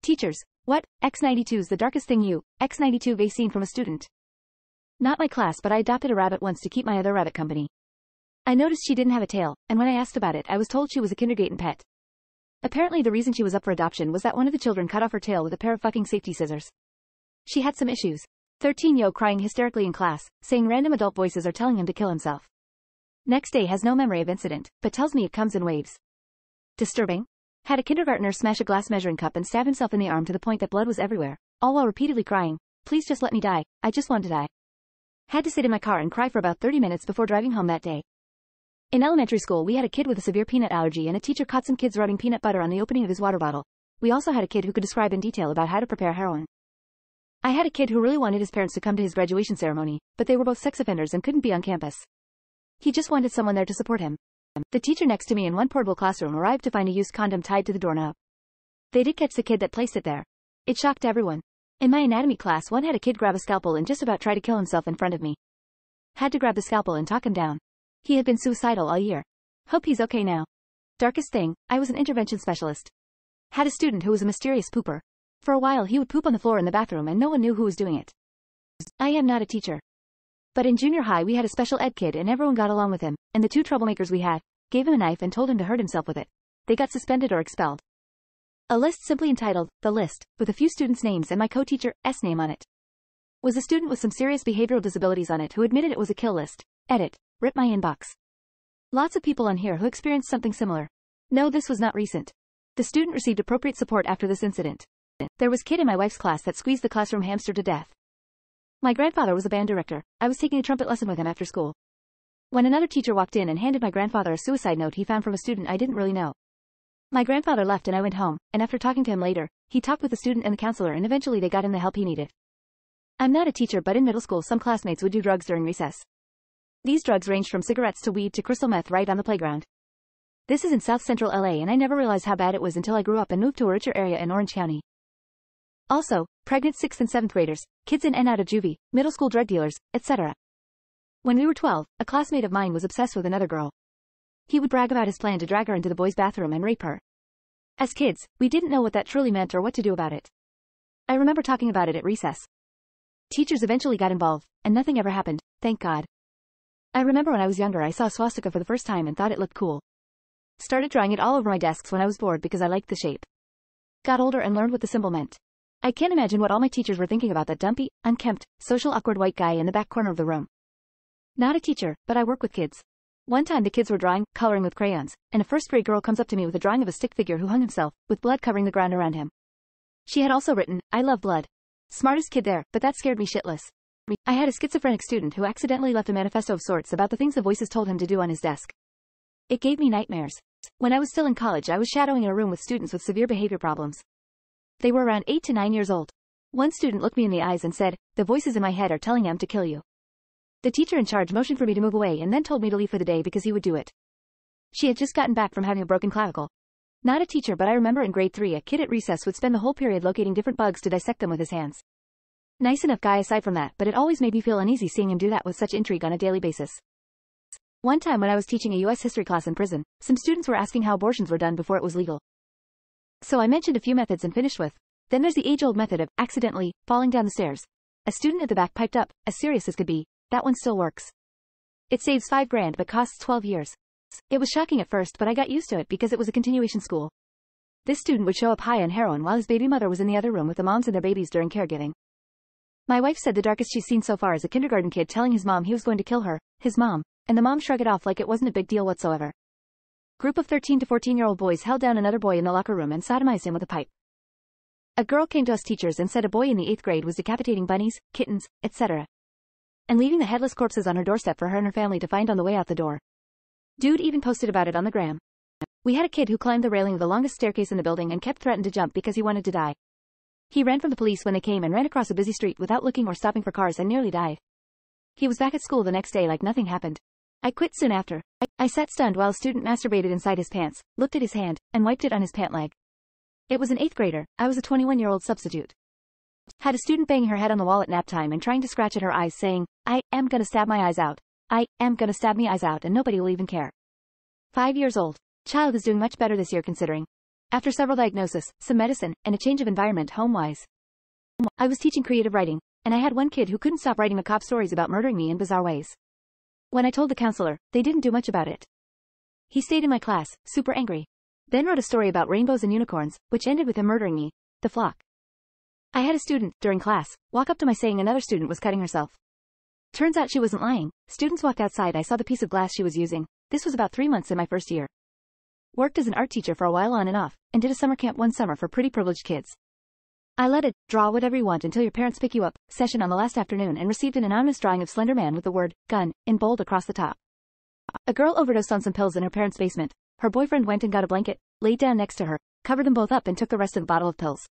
Teachers, what? X92's the darkest thing X92've seen from a student. Not my class, but I adopted a rabbit once to keep my other rabbit company. I noticed she didn't have a tail, and when I asked about it, I was told she was a kindergaten pet. Apparently the reason she was up for adoption was that one of the children cut off her tail with a pair of fucking safety scissors. She had some issues. 13 yo crying hysterically in class, saying random adult voices are telling him to kill himself. Next day has no memory of incident, but tells me it comes in waves. Disturbing. Had a kindergartner smash a glass measuring cup and stab himself in the arm to the point that blood was everywhere, all while repeatedly crying, please just let me die, I just want to die. Had to sit in my car and cry for about 30 minutes before driving home that day. In elementary school we had a kid with a severe peanut allergy and a teacher caught some kids rubbing peanut butter on the opening of his water bottle. We also had a kid who could describe in detail about how to prepare heroin. I had a kid who really wanted his parents to come to his graduation ceremony, but they were both sex offenders and couldn't be on campus. He just wanted someone there to support him. The teacher next to me in one portable classroom arrived to find a used condom tied to the doorknob. They did catch the kid that placed it there. It shocked everyone. In my anatomy class one had a kid grab a scalpel and just about try to kill himself in front of me. Had to grab the scalpel and talk him down. He had been suicidal all year. Hope he's okay now. Darkest thing, I was an intervention specialist. Had a student who was a mysterious pooper. For a while he would poop on the floor in the bathroom and no one knew who was doing it. I am not a teacher. But in junior high we had a special ed kid and everyone got along with him, and the two troublemakers we had gave him a knife and told him to hurt himself with it. They got suspended or expelled. A list simply entitled, The List, with a few students' names and my co-teacher's name on it. Was a student with some serious behavioral disabilities on it who admitted it was a kill list. Edit. Rip my inbox. Lots of people on here who experienced something similar. No, this was not recent. The student received appropriate support after this incident. There was kid in my wife's class that squeezed the classroom hamster to death. My grandfather was a band director. I was taking a trumpet lesson with him after school. When another teacher walked in and handed my grandfather a suicide note he found from a student I didn't really know. My grandfather left and I went home, and after talking to him later, he talked with the student and the counselor and eventually they got him the help he needed. I'm not a teacher, but in middle school some classmates would do drugs during recess. These drugs ranged from cigarettes to weed to crystal meth right on the playground. This is in South Central LA and I never realized how bad it was until I grew up and moved to a richer area in Orange County. Also, pregnant 6th and 7th graders, kids in and out of juvie, middle school drug dealers, etc. When we were 12, a classmate of mine was obsessed with another girl. He would brag about his plan to drag her into the boys' bathroom and rape her. As kids, we didn't know what that truly meant or what to do about it. I remember talking about it at recess. Teachers eventually got involved, and nothing ever happened, thank God. I remember when I was younger I saw a swastika for the first time and thought it looked cool. Started drawing it all over my desks when I was bored because I liked the shape. Got older and learned what the symbol meant. I can't imagine what all my teachers were thinking about that dumpy, unkempt, social awkward white guy in the back corner of the room. Not a teacher, but I work with kids. One time the kids were drawing, coloring with crayons, and a first grade girl comes up to me with a drawing of a stick figure who hung himself, with blood covering the ground around him. She had also written, I love blood. Smartest kid there, but that scared me shitless. I had a schizophrenic student who accidentally left a manifesto of sorts about the things the voices told him to do on his desk. It gave me nightmares. When I was still in college I was shadowing in a room with students with severe behavior problems. They were around 8 to 9 years old. One student looked me in the eyes and said, the voices in my head are telling him to kill you. The teacher in charge motioned for me to move away and then told me to leave for the day because he would do it. She had just gotten back from having a broken clavicle. Not a teacher, but I remember in grade 3 a kid at recess would spend the whole period locating different bugs to dissect them with his hands. Nice enough guy aside from that, but it always made me feel uneasy seeing him do that with such intrigue on a daily basis. One time when I was teaching a US history class in prison, some students were asking how abortions were done before it was legal. So I mentioned a few methods and finished with, then there's the age-old method of accidentally falling down the stairs. A student at the back piped up, as serious as could be, that one still works. It saves $5 grand but costs 12 years. It was shocking at first, but I got used to it because it was a continuation school. This student would show up high on heroin while his baby mother was in the other room with the moms and their babies during caregiving. My wife said the darkest she's seen so far is a kindergarten kid telling his mom he was going to kill her, his mom, and the mom shrugged it off like it wasn't a big deal whatsoever. Group of 13 to 14-year-old boys held down another boy in the locker room and sodomized him with a pipe. A girl came to us teachers and said a boy in the 8th grade was decapitating bunnies, kittens, etc. and leaving the headless corpses on her doorstep for her and her family to find on the way out the door. Dude even posted about it on the gram. We had a kid who climbed the railing of the longest staircase in the building and kept threatening to jump because he wanted to die. He ran from the police when they came and ran across a busy street without looking or stopping for cars and nearly died. He was back at school the next day like nothing happened. I quit soon after. I sat stunned while a student masturbated inside his pants, looked at his hand, and wiped it on his pant leg. It was an 8th grader. I was a 21-year-old substitute. Had a student banging her head on the wall at nap time and trying to scratch at her eyes saying, I am gonna stab my eyes out. I am gonna stab me eyes out and nobody will even care. 5 years old. Child is doing much better this year considering. after several diagnoses, some medicine, and a change of environment home-wise. I was teaching creative writing, and I had one kid who couldn't stop writing macabre stories about murdering me in bizarre ways. When I told the counselor, they didn't do much about it. He stayed in my class, super angry. Then wrote a story about rainbows and unicorns, which ended with him murdering me, the flock. I had a student, during class, walk up to my saying another student was cutting herself. Turns out she wasn't lying. Students walked outside. I saw the piece of glass she was using. This was about 3 months in my first year. Worked as an art teacher for a while on and off, and did a summer camp one summer for pretty privileged kids. I led a draw whatever you want until your parents pick you up session on the last afternoon and received an anonymous drawing of Slender Man with the word gun in bold across the top. A girl overdosed on some pills in her parents' basement. Her boyfriend went and got a blanket, laid down next to her, covered them both up and took the rest of the bottle of pills.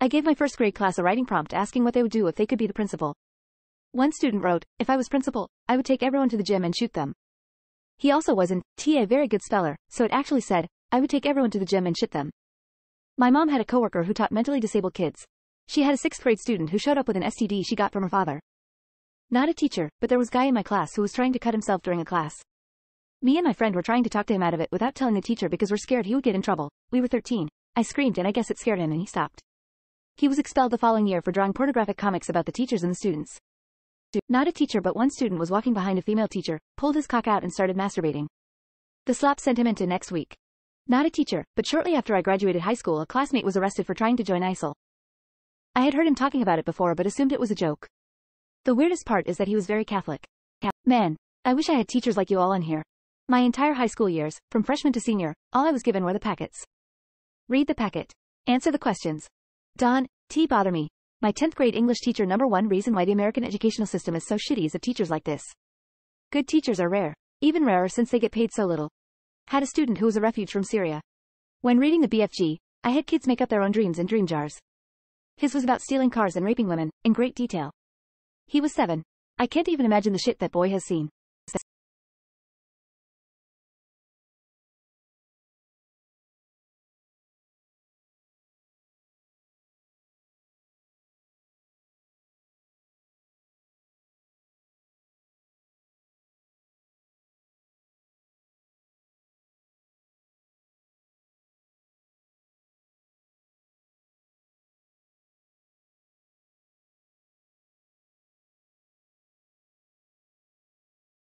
I gave my first grade class a writing prompt asking what they would do if they could be the principal. One student wrote, if I was principal, I would take everyone to the gym and shoot them. He also wasn't a very good speller, so it actually said, I would take everyone to the gym and shit them. My mom had a coworker who taught mentally disabled kids. She had a 6th grade student who showed up with an STD she got from her father. Not a teacher, but there was a guy in my class who was trying to cut himself during a class. Me and my friend were trying to talk to him out of it without telling the teacher because we're scared he would get in trouble. We were 13. I screamed and I guess it scared him and he stopped. He was expelled the following year for drawing pornographic comics about the teachers and the students. Not a teacher, but one student was walking behind a female teacher, pulled his cock out and started masturbating. The slap sent him into next week. Not a teacher, but shortly after I graduated high school a classmate was arrested for trying to join ISIL. I had heard him talking about it before but assumed it was a joke. The weirdest part is that he was very Catholic. Man, I wish I had teachers like you all in here. My entire high school years, from freshman to senior, all I was given were the packets. Read the packet. Answer the questions. Don, bother me. My 10th grade English teacher. Number 1 reason why the American educational system is so shitty is of teachers like this. Good teachers are rare. Even rarer since they get paid so little. Had a student who was a refuge from Syria. When reading the BFG, I had kids make up their own dreams in dream jars. His was about stealing cars and raping women, in great detail. He was 7. I can't even imagine the shit that boy has seen.